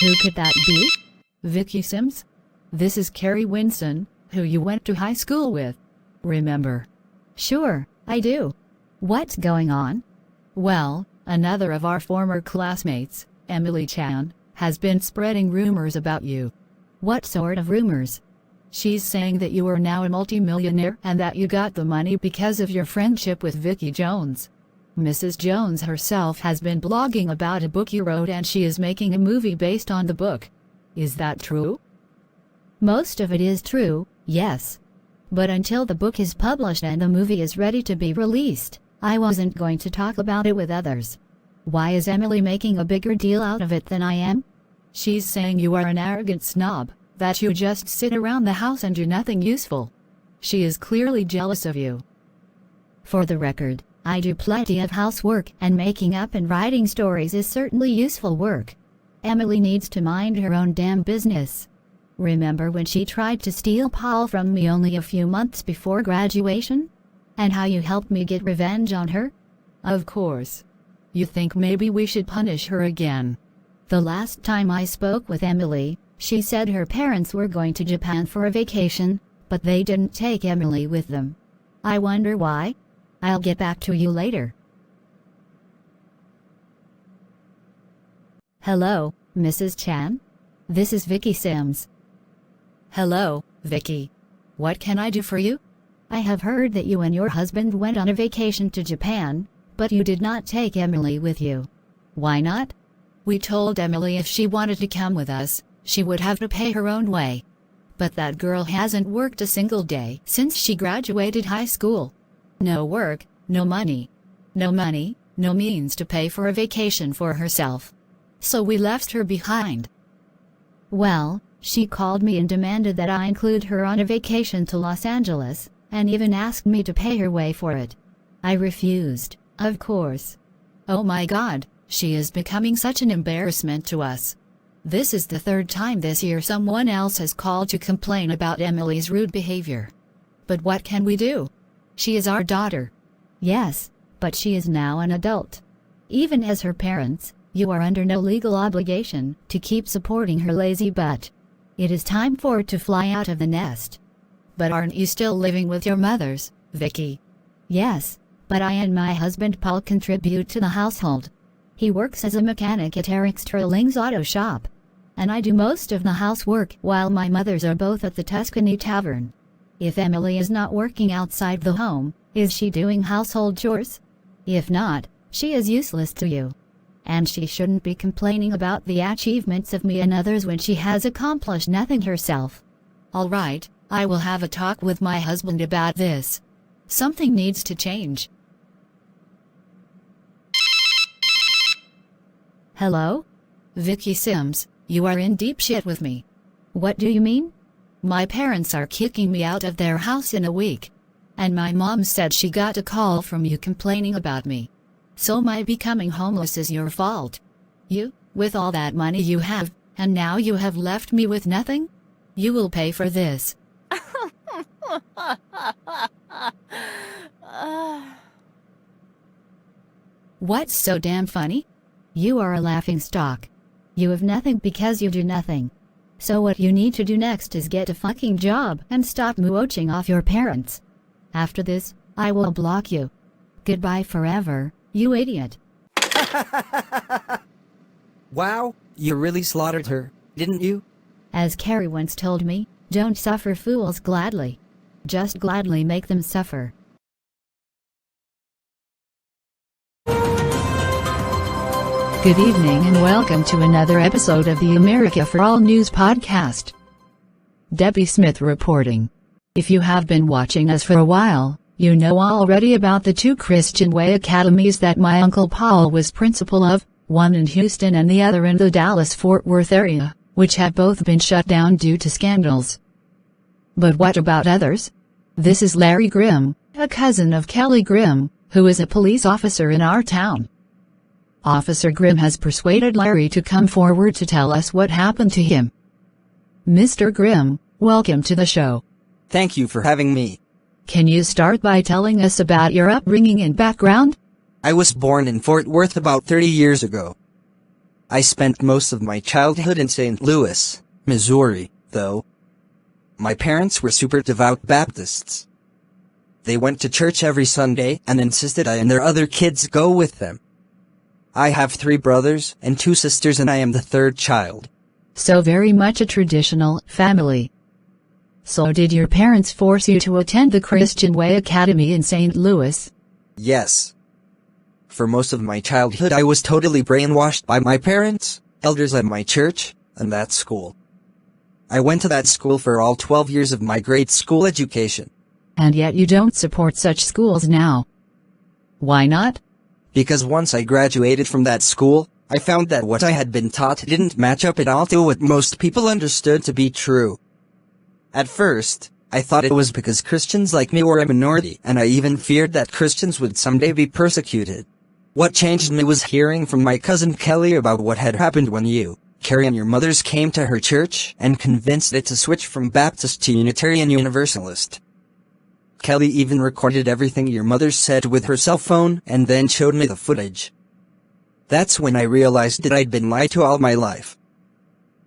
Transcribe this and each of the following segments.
Who could that be? Vicky Sims? This is Carrie Winson, who you went to high school with. Remember? Sure, I do. What's going on? Well, another of our former classmates, Emily Chan, has been spreading rumors about you. What sort of rumors? She's saying that you are now a multimillionaire and that you got the money because of your friendship with Vicky Jones. Mrs. Jones herself has been blogging about a book you wrote, and she is making a movie based on the book. Is that true? Most of it is true, yes. But until the book is published and the movie is ready to be released, I wasn't going to talk about it with others. Why is Emily making a bigger deal out of it than I am? She's saying you are an arrogant snob, that you just sit around the house and do nothing useful. She is clearly jealous of you. For the record, I do plenty of housework, and making up and writing stories is certainly useful work. Emily needs to mind her own damn business. Remember when she tried to steal Paul from me only a few months before graduation? And how you helped me get revenge on her? Of course. You think maybe we should punish her again? The last time I spoke with Emily, she said her parents were going to Japan for a vacation, but they didn't take Emily with them. I wonder why? I'll get back to you later. Hello, Mrs. Chan? This is Vicky Sims. Hello, Vicky. What can I do for you? I have heard that you and your husband went on a vacation to Japan, but you did not take Emily with you. Why not? We told Emily if she wanted to come with us, she would have to pay her own way. But that girl hasn't worked a single day since she graduated high school. No work, no money. No money, no means to pay for a vacation for herself. So we left her behind. Well, she called me and demanded that I include her on a vacation to Los Angeles, and even asked me to pay her way for it. I refused, of course. Oh my God, she is becoming such an embarrassment to us. This is the third time this year someone else has called to complain about Emily's rude behavior. But what can we do? She is our daughter. Yes, but she is now an adult. Even as her parents, you are under no legal obligation to keep supporting her lazy butt. It is time for her to fly out of the nest. But aren't you still living with your mothers, Vicky? Yes, but I and my husband Paul contribute to the household. He works as a mechanic at Eric Sterling's auto shop. And I do most of the housework while my mothers are both at the Tuscany Tavern. If Emily is not working outside the home, is she doing household chores? If not, she is useless to you. And she shouldn't be complaining about the achievements of me and others when she has accomplished nothing herself. All right, I will have a talk with my husband about this. Something needs to change. Hello? Vicky Sims, you are in deep shit with me. What do you mean? My parents are kicking me out of their house in a week. And my mom said she got a call from you complaining about me. So my becoming homeless is your fault. You, with all that money you have, and now you have left me with nothing? You will pay for this. What's so damn funny? You are a laughingstock. You have nothing because you do nothing. So what you need to do next is get a fucking job and stop mooching off your parents. After this, I will block you. Goodbye forever, you idiot. Wow, you really slaughtered her, didn't you? As Carrie once told me, don't suffer fools gladly. Just gladly make them suffer. Good evening and welcome to another episode of the America for All News podcast. Debbie Smith reporting. If you have been watching us for a while, you know already about the two Christian Way academies that my uncle Paul was principal of, one in Houston and the other in the Dallas-Fort Worth area, which have both been shut down due to scandals. But what about others? This is Larry Grimm, a cousin of Kelly Grimm, who is a police officer in our town. Officer Grimm has persuaded Larry to come forward to tell us what happened to him. Mr. Grimm, welcome to the show. Thank you for having me. Can you start by telling us about your upbringing and background? I was born in Fort Worth about 30 years ago. I spent most of my childhood in St. Louis, Missouri, though. My parents were super devout Baptists. They went to church every Sunday and insisted I and their other kids go with them. I have 3 brothers and 2 sisters, and I am the 3rd child. So very much a traditional family. So did your parents force you to attend the Christian Way Academy in St. Louis? Yes. For most of my childhood I was totally brainwashed by my parents, elders at my church, and that school. I went to that school for all 12 years of my grade school education. And yet you don't support such schools now. Why not? Because once I graduated from that school, I found that what I had been taught didn't match up at all to what most people understood to be true. At first, I thought it was because Christians like me were a minority, and I even feared that Christians would someday be persecuted. What changed me was hearing from my cousin Kelly about what had happened when you, Carrie, and your mothers came to her church and convinced it to switch from Baptist to Unitarian Universalist. Kelly even recorded everything your mother said with her cell phone and then showed me the footage. That's when I realized that I'd been lied to all my life.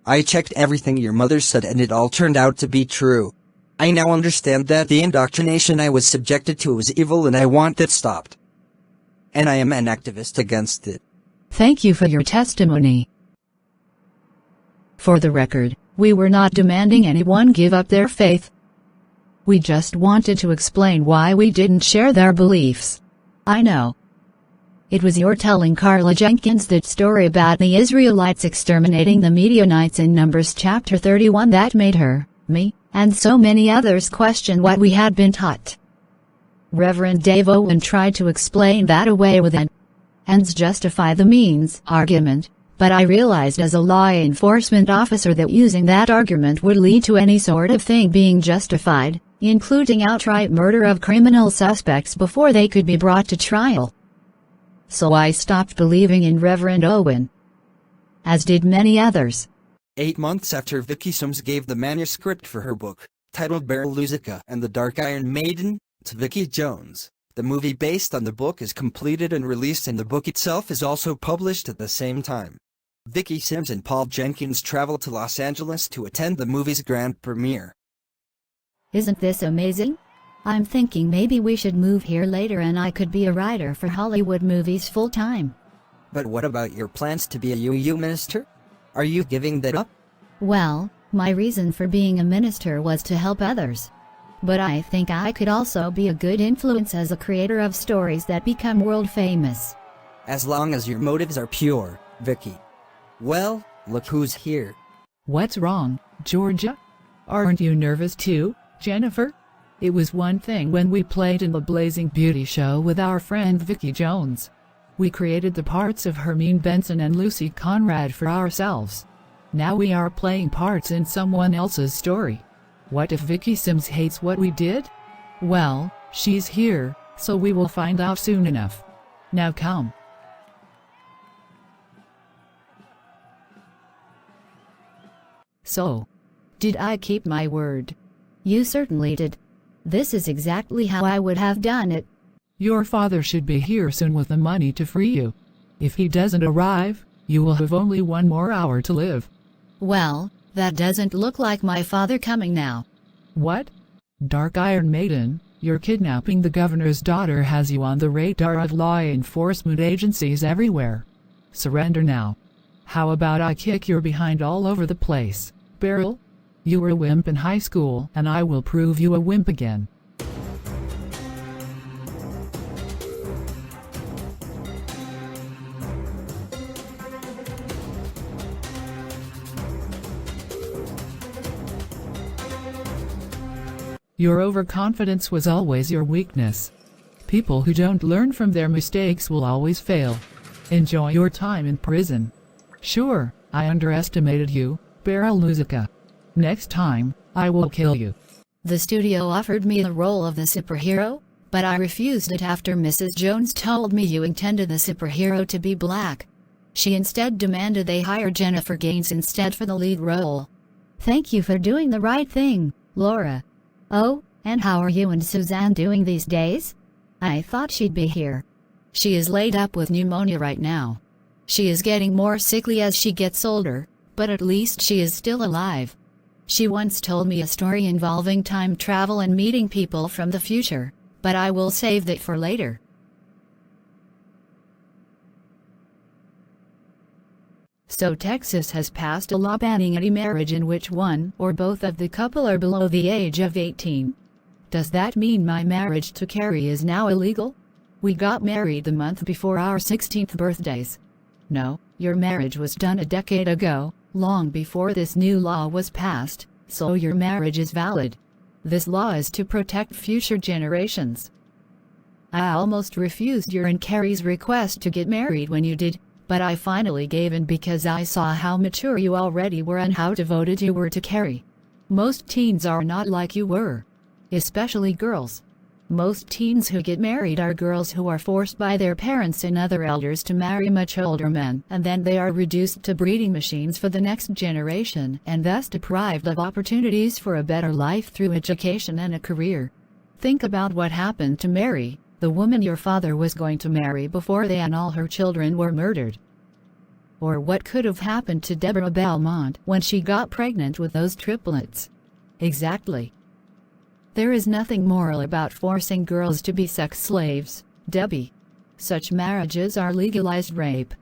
I checked everything your mother said and it all turned out to be true. I now understand that the indoctrination I was subjected to was evil and I want it stopped. And I am an activist against it. Thank you for your testimony. For the record, we were not demanding anyone give up their faith. We just wanted to explain why we didn't share their beliefs. I know. It was your telling Carla Jenkins that story about the Israelites exterminating the Midianites in Numbers chapter 31 that made her, me, and so many others question what we had been taught. Reverend Dave Owen tried to explain that away with an ends justify the means argument, but I realized as a law enforcement officer that using that argument would lead to any sort of thing being justified, including outright murder of criminal suspects before they could be brought to trial. So I stopped believing in Reverend Owen. As did many others. 8 months after Vicky Sims gave the manuscript for her book, titled Luzica and the Dark Iron Maiden, to Vicky Jones, the movie based on the book is completed and released, and the book itself is also published at the same time. Vicky Sims and Paul Jenkins traveled to Los Angeles to attend the movie's grand premiere. Isn't this amazing? I'm thinking maybe we should move here later and I could be a writer for Hollywood movies full-time. But what about your plans to be a UU minister? Are you giving that up? Well, my reason for being a minister was to help others. But I think I could also be a good influence as a creator of stories that become world famous. As long as your motives are pure, Vicky. Well, look who's here. What's wrong, Georgia? Aren't you nervous too, Jennifer? It was one thing when we played in the Blazing Beauty show with our friend Vicky Jones. We created the parts of Hermine Benson and Lucy Conrad for ourselves. Now we are playing parts in someone else's story. What if Vicky Sims hates what we did? Well, she's here, so we will find out soon enough. Now come. So, did I keep my word? You certainly did. This is exactly how I would have done it. Your father should be here soon with the money to free you. If he doesn't arrive, you will have only 1 more hour to live. Well, that doesn't look like my father coming now. What? Dark Iron Maiden, your kidnapping the governor's daughter has you on the radar of law enforcement agencies everywhere. Surrender now. How about I kick your behind all over the place, Beryl? You were a wimp in high school, and I will prove you a wimp again. Your overconfidence was always your weakness. People who don't learn from their mistakes will always fail. Enjoy your time in prison. Sure, I underestimated you, Beryl Luzica. Next time, I will kill you. The studio offered me the role of the superhero, but I refused it after Mrs. Jones told me you intended the superhero to be black. She instead demanded they hire Jennifer Gaines instead for the lead role. Thank you for doing the right thing, Laura. Oh, and how are you and Suzanne doing these days? I thought she'd be here. She is laid up with pneumonia right now. She is getting more sickly as she gets older, but at least she is still alive. She once told me a story involving time travel and meeting people from the future, but I will save that for later. So Texas has passed a law banning any marriage in which one or both of the couple are below the age of 18. Does that mean my marriage to Carrie is now illegal? We got married the month before our 16th birthdays. No, your marriage was done a decade ago, long before this new law was passed, so your marriage is valid. This law is to protect future generations. I almost refused your and Carrie's request to get married when you did, but I finally gave in because I saw how mature you already were and how devoted you were to Carrie. Most teens are not like you were. Especially girls. Most teens who get married are girls who are forced by their parents and other elders to marry much older men, and then they are reduced to breeding machines for the next generation and thus deprived of opportunities for a better life through education and a career. Think about what happened to Mary, the woman your father was going to marry before they and all her children were murdered. Or what could have happened to Deborah Belmont when she got pregnant with those triplets. Exactly. There is nothing moral about forcing girls to be sex slaves, Debbie. Such marriages are legalized rape.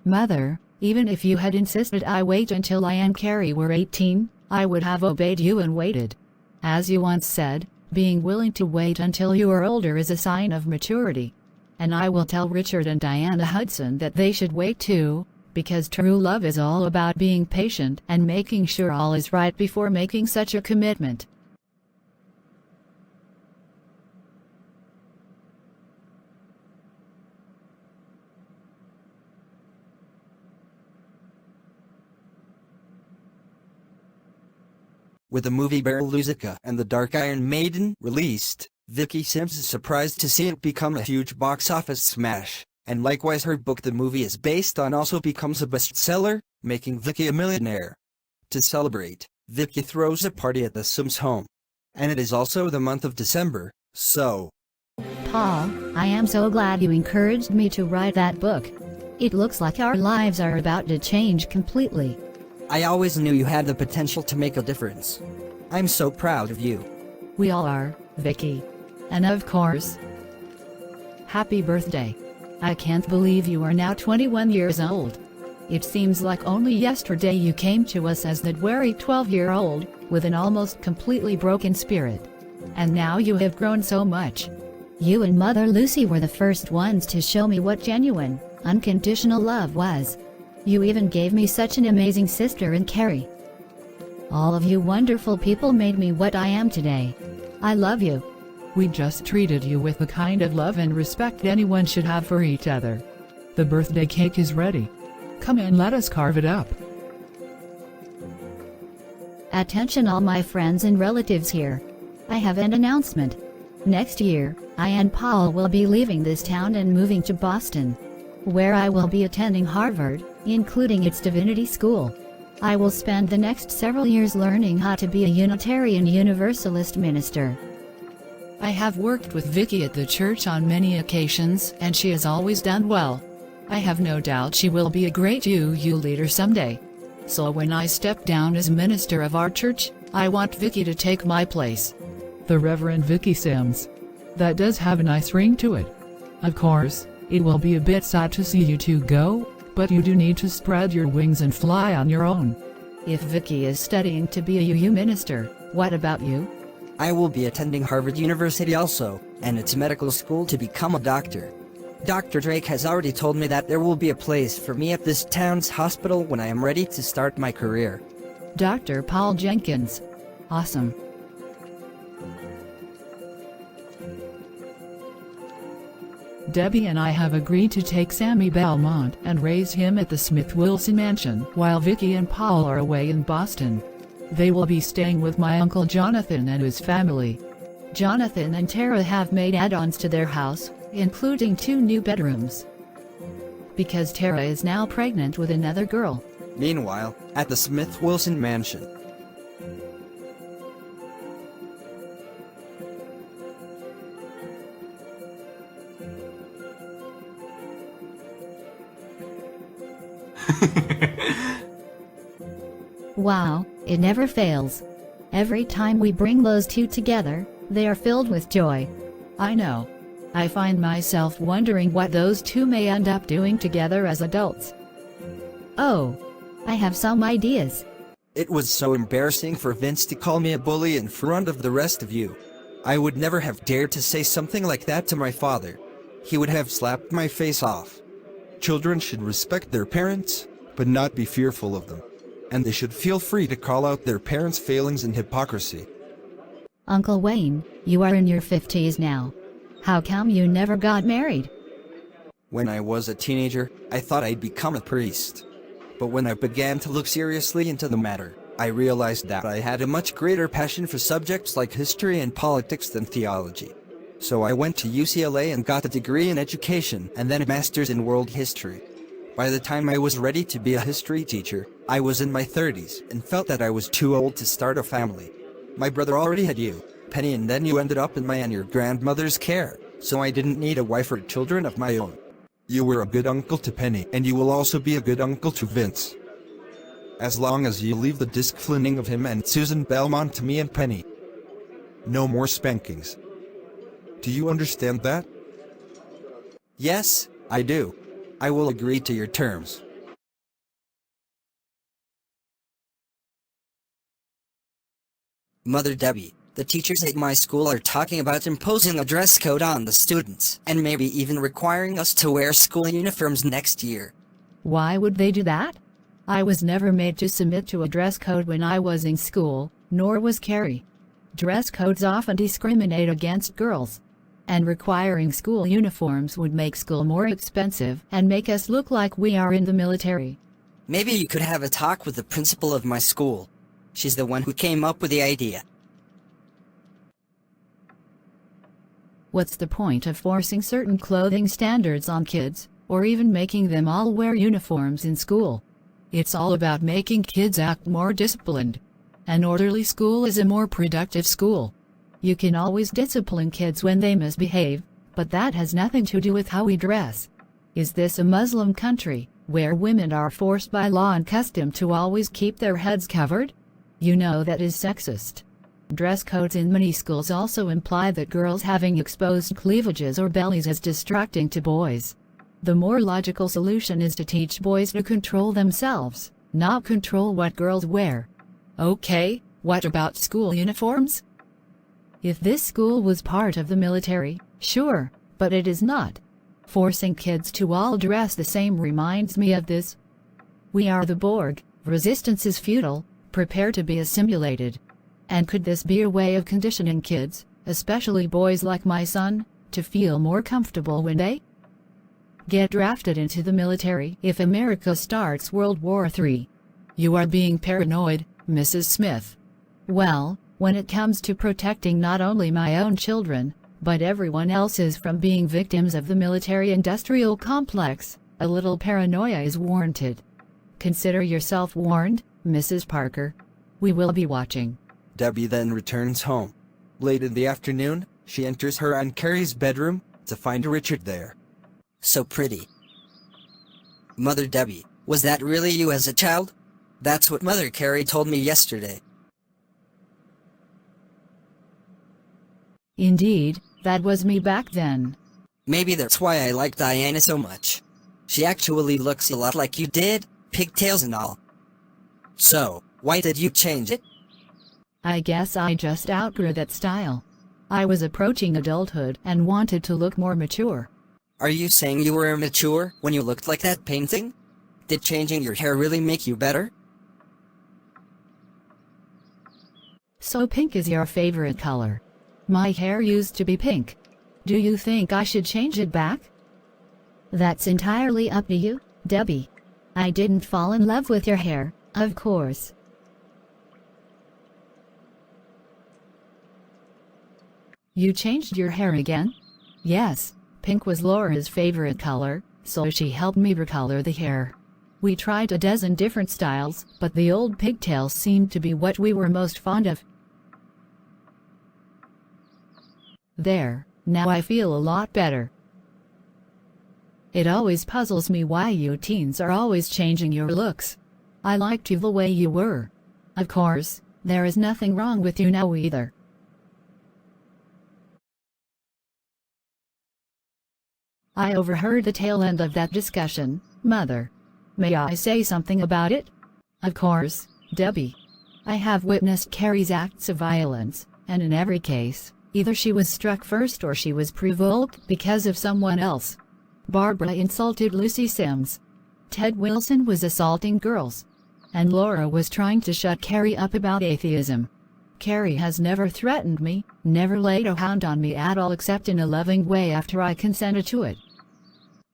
Mother, even if you had insisted I wait until I and Carrie were 18, I would have obeyed you and waited. As you once said, being willing to wait until you are older is a sign of maturity. And I will tell Richard and Diana Hudson that they should wait too, because true love is all about being patient and making sure all is right before making such a commitment. With the movie Baruzica and the Dark Iron Maiden released, Vicky Sims is surprised to see it become a huge box office smash, and likewise her book the movie is based on also becomes a bestseller, making Vicky a millionaire. To celebrate, Vicky throws a party at the Sims home. And it is also the month of December, so... Paul, I am so glad you encouraged me to write that book. It looks like our lives are about to change completely. I always knew you had the potential to make a difference. I'm so proud of you. We all are, Vicky. And of course, happy birthday. I can't believe you are now 21 years old. It seems like only yesterday you came to us as that wary 12-year-old, with an almost completely broken spirit. And now you have grown so much. You and Mother Lucy were the first ones to show me what genuine, unconditional love was. You even gave me such an amazing sister in Carrie. All of you wonderful people made me what I am today. I love you. We just treated you with the kind of love and respect anyone should have for each other. The birthday cake is ready. Come and let us carve it up. Attention all my friends and relatives here. I have an announcement. Next year, I and Paul will be leaving this town and moving to Boston, where I will be attending Harvard, including its divinity school. I will spend the next several years learning how to be a Unitarian Universalist minister. I have worked with Vicky at the church on many occasions and she has always done well. I have no doubt she will be a great UU leader someday. So when I step down as minister of our church, I want Vicky to take my place. The Reverend Vicky Sims. That does have a nice ring to it. Of course, it will be a bit sad to see you two go, but you do need to spread your wings and fly on your own. If Vicky is studying to be a UU minister, what about you? I will be attending Harvard University also, and its medical school to become a doctor. Dr. Drake has already told me that there will be a place for me at this town's hospital when I am ready to start my career. Dr. Paul Jenkins. Awesome. Debbie and I have agreed to take Sammy Belmont and raise him at the Smith-Wilson Mansion while Vicky and Paul are away in Boston. They will be staying with my Uncle Jonathan and his family. Jonathan and Tara have made add-ons to their house, including 2 new bedrooms. Because Tara is now pregnant with another girl. Meanwhile, at the Smith-Wilson Mansion. Wow, it never fails. Every time we bring those two together, they are filled with joy. I know. I find myself wondering what those two may end up doing together as adults. Oh, I have some ideas. It was so embarrassing for Vince to call me a bully in front of the rest of you. I would never have dared to say something like that to my father. He would have slapped my face off. Children should respect their parents, but not be fearful of them. And they should feel free to call out their parents' failings and hypocrisy. Uncle Wayne, you are in your 50s now. How come you never got married? When I was a teenager, I thought I'd become a priest. But when I began to look seriously into the matter, I realized that I had a much greater passion for subjects like history and politics than theology. So I went to UCLA and got a degree in education and then a master's in world history. By the time I was ready to be a history teacher, I was in my 30s and felt that I was too old to start a family. My brother already had you, Penny, and then you ended up in my and your grandmother's care, so I didn't need a wife or children of my own. You were a good uncle to Penny, and you will also be a good uncle to Vince. As long as you leave the disciplining of him and Susan Belmont to me and Penny. No more spankings. Do you understand that? Yes, I do. I will agree to your terms. Mother Debbie, the teachers at my school are talking about imposing a dress code on the students, and maybe even requiring us to wear school uniforms next year. Why would they do that? I was never made to submit to a dress code when I was in school, nor was Carrie. Dress codes often discriminate against girls. And requiring school uniforms would make school more expensive and make us look like we are in the military. Maybe you could have a talk with the principal of my school. She's the one who came up with the idea. What's the point of forcing certain clothing standards on kids, or even making them all wear uniforms in school? It's all about making kids act more disciplined. An orderly school is a more productive school. You can always discipline kids when they misbehave, but that has nothing to do with how we dress. Is this a Muslim country, where women are forced by law and custom to always keep their heads covered? You know that is sexist. Dress codes in many schools also imply that girls having exposed cleavages or bellies is distracting to boys. The more logical solution is to teach boys to control themselves, not control what girls wear. Okay, what about school uniforms? If this school was part of the military, sure, but it is not. Forcing kids to all dress the same reminds me of this. We are the Borg, resistance is futile, prepare to be assimilated. And could this be a way of conditioning kids, especially boys like my son, to feel more comfortable when they get drafted into the military if America starts World War III? You are being paranoid, Mrs. Smith. Well, when it comes to protecting not only my own children, but everyone else's from being victims of the military-industrial complex, a little paranoia is warranted. Consider yourself warned, Mrs. Parker. We will be watching. Debbie then returns home. Late in the afternoon, she enters her and Carrie's bedroom to find Richard there. So pretty. Mother Debbie, was that really you as a child? That's what Mother Carrie told me yesterday. Indeed, that was me back then. Maybe that's why I like Diana so much. She actually looks a lot like you did, pigtails and all. So, why did you change it? I guess I just outgrew that style. I was approaching adulthood and wanted to look more mature. Are you saying you were immature when you looked like that painting? Did changing your hair really make you better? So pink is your favorite color. My hair used to be pink. Do you think I should change it back? That's entirely up to you, Debbie. I didn't fall in love with your hair, of course. You changed your hair again? Yes, pink was Laura's favorite color, so she helped me recolor the hair. We tried a dozen different styles, but the old pigtails seemed to be what we were most fond of. There, now I feel a lot better. It always puzzles me why you teens are always changing your looks. I liked you the way you were. Of course, there is nothing wrong with you now either. I overheard the tail end of that discussion, Mother. May I say something about it? Of course, Debbie. I have witnessed Carrie's acts of violence, and in every case, either she was struck first or she was provoked because of someone else. Barbara insulted Lucy Sims. Ted Wilson was assaulting girls. And Laura was trying to shut Carrie up about atheism. Carrie has never threatened me, never laid a hand on me at all except in a loving way after I consented to it.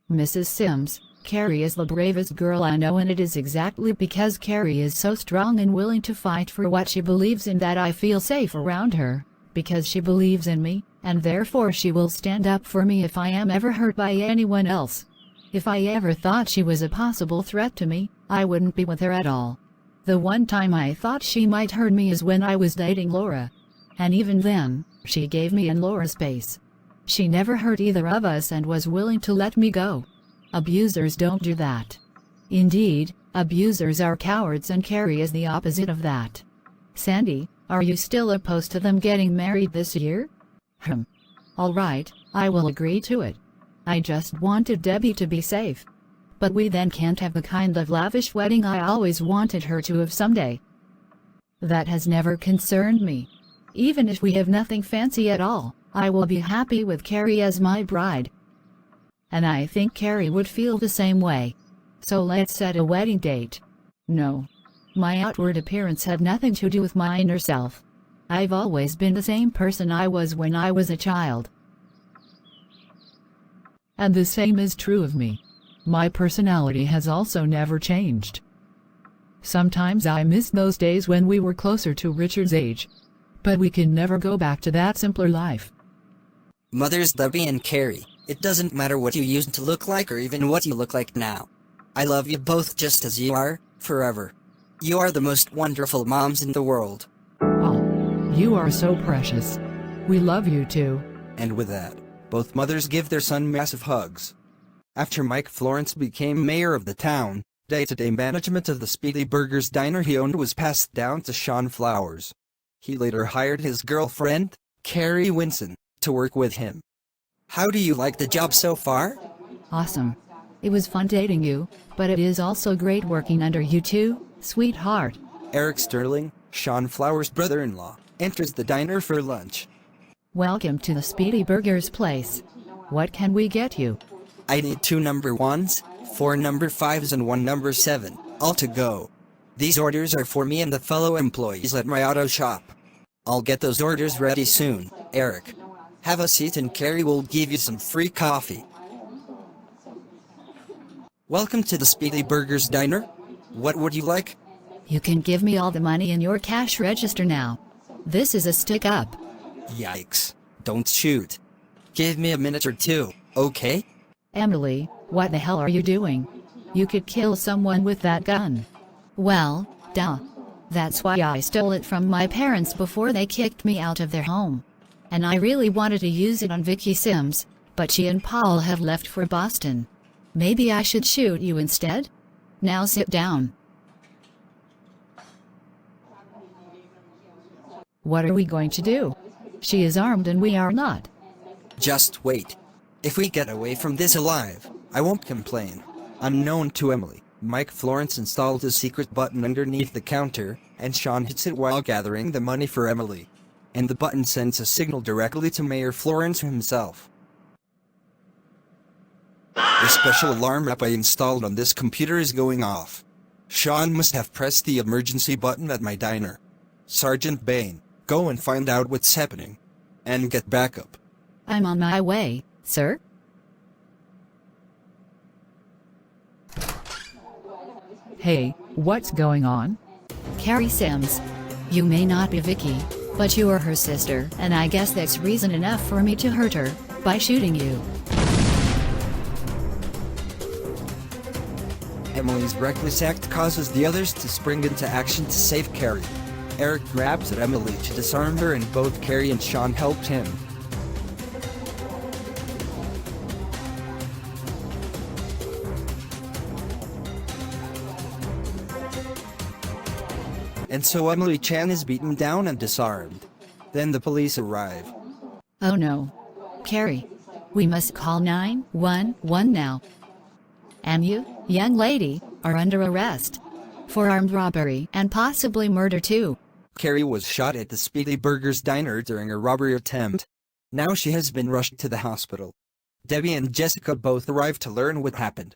Mrs. Sims, Carrie is the bravest girl I know, and it is exactly because Carrie is so strong and willing to fight for what she believes in that I feel safe around her, because she believes in me, and therefore she will stand up for me if I am ever hurt by anyone else. If I ever thought she was a possible threat to me, I wouldn't be with her at all. The one time I thought she might hurt me is when I was dating Laura. And even then, she gave me and Laura space. She never hurt either of us and was willing to let me go. Abusers don't do that. Indeed, abusers are cowards, and Carrie is the opposite of that. Sandy, are you still opposed to them getting married this year? All right, I will agree to it. I just wanted Debbie to be safe. But we then can't have the kind of lavish wedding I always wanted her to have someday. That has never concerned me. Even if we have nothing fancy at all, I will be happy with Carrie as my bride. And I think Carrie would feel the same way. So let's set a wedding date. No. My outward appearance had nothing to do with my inner self. I've always been the same person I was when I was a child. And the same is true of me. My personality has also never changed. Sometimes I miss those days when we were closer to Richard's age. But we can never go back to that simpler life. Mothers Debbie and Carrie, it doesn't matter what you used to look like or even what you look like now. I love you both just as you are, forever. You are the most wonderful moms in the world. Oh, you are so precious. We love you too. And with that, both mothers give their son massive hugs. After Mike Florence became mayor of the town, day-to-day management of the Speedy Burgers diner he owned was passed down to Sean Flowers. He later hired his girlfriend, Carrie Winson, to work with him. How do you like the job so far? Awesome. It was fun dating you, but it is also great working under you too, sweetheart. Eric Sterling, Sean Flowers' brother-in-law, enters the diner for lunch. Welcome to the Speedy Burgers place. What can we get you? I need 2 number 1s, 4 number 5s and 1 number 7, all to go. These orders are for me and the fellow employees at my auto shop. I'll get those orders ready soon, Eric. Have a seat and Carrie will give you some free coffee. Welcome to the Speedy Burgers diner. What would you like? You can give me all the money in your cash register now. This is a stick-up. Yikes. Don't shoot. Give me a minute or 2, okay? Emily, what the hell are you doing? You could kill someone with that gun. Well, duh. That's why I stole it from my parents before they kicked me out of their home. And I really wanted to use it on Vicky Sims, but she and Paul have left for Boston. Maybe I should shoot you instead? Now sit down. What are we going to do? She is armed and we are not. Just wait. If we get away from this alive, I won't complain. Unknown to Emily, Mike Florence installed a secret button underneath the counter, and Sean hits it while gathering the money for Emily. And the button sends a signal directly to Mayor Florence himself. A special alarm app I installed on this computer is going off. Sean must have pressed the emergency button at my diner. Sergeant Bain, go and find out what's happening. And get backup. I'm on my way, sir. Hey, what's going on? Carrie Sims. You may not be Vicky, but you are her sister, and I guess that's reason enough for me to hurt her, by shooting you. Emily's reckless act causes the others to spring into action to save Carrie. Eric grabs at Emily to disarm her, and both Carrie and Sean helped him. and so Emily Chan is beaten down and disarmed. Then the police arrive. Oh no. Carrie. We must call 911 now. And you, young lady, are under arrest. For armed robbery and possibly murder too. Carrie was shot at the Speedy Burgers diner during a robbery attempt. Now she has been rushed to the hospital. Debbie and Jessica both arrived to learn what happened.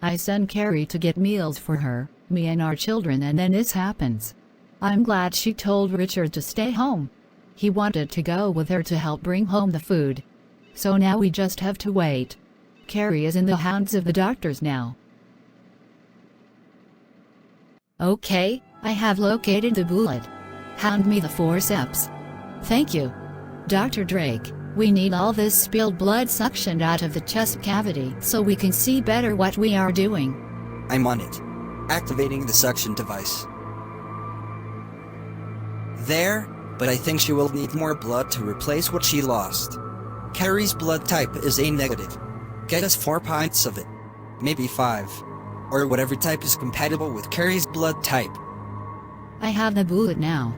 I sent Carrie to get meals for her, me and our children, and then this happens. I'm glad she told Richard to stay home. He wanted to go with her to help bring home the food. So now we just have to wait. Carrie is in the hands of the doctors now. Okay, I have located the bullet. Hand me the forceps. Thank you. Dr. Drake, we need all this spilled blood suctioned out of the chest cavity so we can see better what we are doing. I'm on it. Activating the suction device. There, but I think she will need more blood to replace what she lost. Carrie's blood type is A negative. Get us 4 pints of it. Maybe 5. Or whatever type is compatible with Carrie's blood type. I have the bullet now.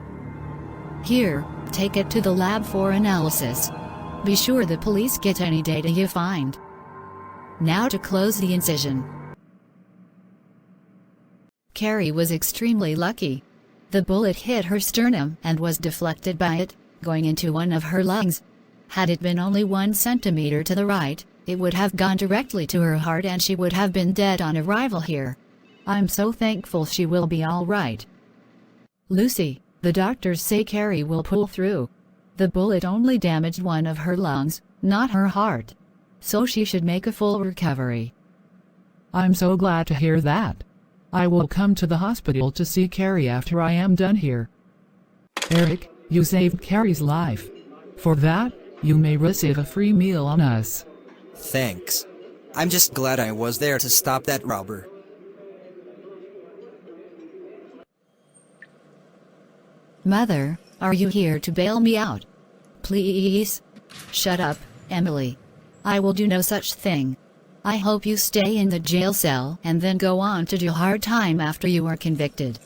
Here, take it to the lab for analysis. Be sure the police get any data you find. Now to close the incision. Carrie was extremely lucky. The bullet hit her sternum and was deflected by it, going into one of her lungs. Had it been only 1 centimeter to the right, it would have gone directly to her heart and she would have been dead on arrival here. I'm so thankful she will be all right. Lucy, the doctors say Carrie will pull through. The bullet only damaged one of her lungs, not her heart. So she should make a full recovery. I'm so glad to hear that. I will come to the hospital to see Carrie after I am done here. Eric, you saved Carrie's life. For that, you may receive a free meal on us. Thanks. I'm just glad I was there to stop that robber. Mother, are you here to bail me out? Please? Shut up, Emily. I will do no such thing. I hope you stay in the jail cell and then go on to do hard time after you are convicted.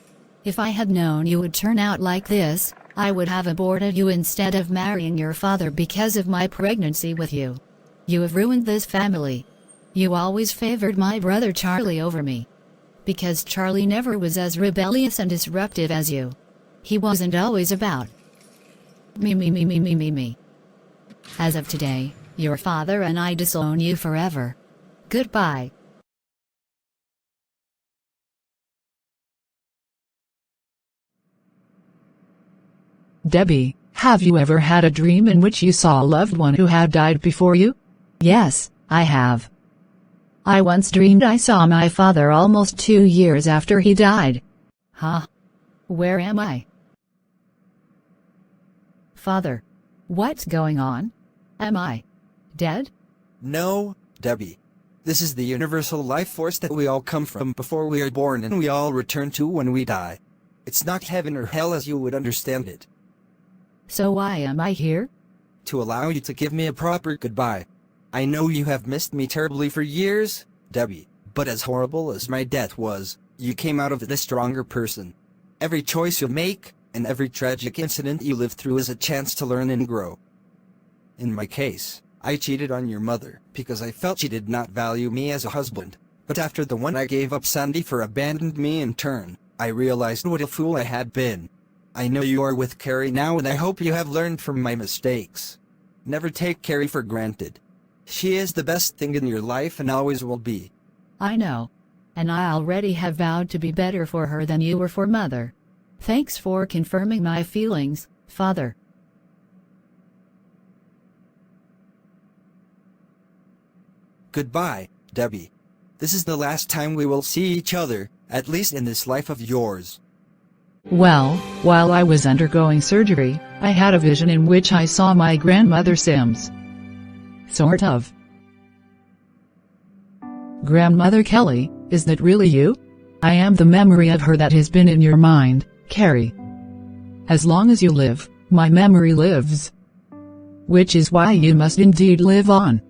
If I had known you would turn out like this, I would have aborted you instead of marrying your father because of my pregnancy with you. You have ruined this family. You always favored my brother Charlie over me. Because Charlie never was as rebellious and disruptive as you. He wasn't always about me. As of today, your father and I disown you forever. Goodbye. Debbie, have you ever had a dream in which you saw a loved one who had died before you? Yes, I have. I once dreamed I saw my father almost 2 years after he died. Huh? Where am I? Father, what's going on? Am I dead? No, Debbie. This is the universal life force that we all come from before we are born and we all return to when we die. It's not heaven or hell as you would understand it. So why am I here? To allow you to give me a proper goodbye. I know you have missed me terribly for years, Debbie, but as horrible as my death was, you came out of it a stronger person. Every choice you make, and every tragic incident you live through is a chance to learn and grow. In my case, I cheated on your mother because I felt she did not value me as a husband, but after the one I gave up Sandy for abandoned me in turn, I realized what a fool I had been. I know you are with Carrie now and I hope you have learned from my mistakes. Never take Carrie for granted. She is the best thing in your life and always will be. I know. And I already have vowed to be better for her than you were for Mother. Thanks for confirming my feelings, Father. Goodbye, Debbie. This is the last time we will see each other, at least in this life of yours. Well, while I was undergoing surgery, I had a vision in which I saw my grandmother Sims. Sort of. Grandmother Kelly, is that really you? I am the memory of her that has been in your mind, Carrie. As long as you live, my memory lives. Which is why you must indeed live on.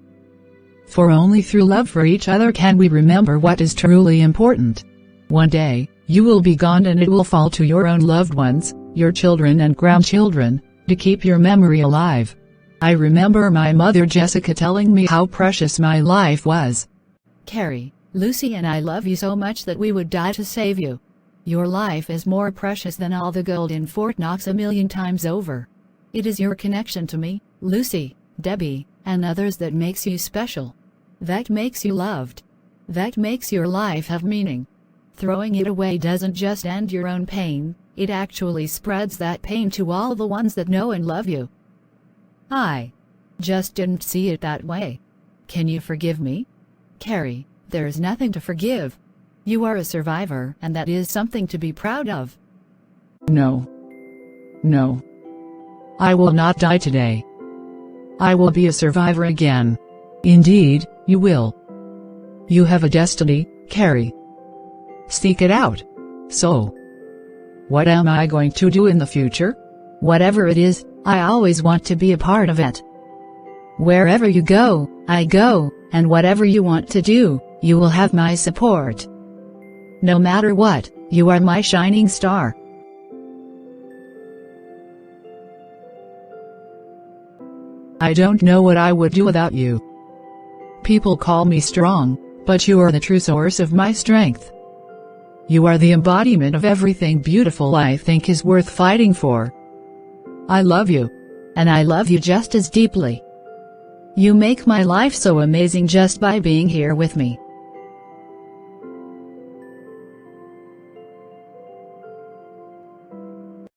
For only through love for each other can we remember what is truly important. One day, You will be gone and it will fall to your own loved ones, your children and grandchildren, to keep your memory alive. I remember my mother Jessica telling me how precious my life was. Carrie, Lucy and I love you so much that we would die to save you. Your life is more precious than all the gold in Fort Knox 1,000,000 times over. It is your connection to me, Lucy, Debbie, and others that makes you special. That makes you loved. That makes your life have meaning. Throwing it away doesn't just end your own pain, it actually spreads that pain to all the ones that know and love you. I just didn't see it that way. Can you forgive me? Carrie, there is nothing to forgive. You are a survivor, and that is something to be proud of. No. No. I will not die today. I will be a survivor again. Indeed, you will. You have a destiny, Carrie. Seek it out. So, what am I going to do in the future? Whatever it is, I always want to be a part of it. Wherever you go, I go, and whatever you want to do, you will have my support. No matter what, you are my shining star. I don't know what I would do without you. People call me strong, but you are the true source of my strength. You are the embodiment of everything beautiful I think is worth fighting for. I love you. And I love you just as deeply. You make my life so amazing just by being here with me.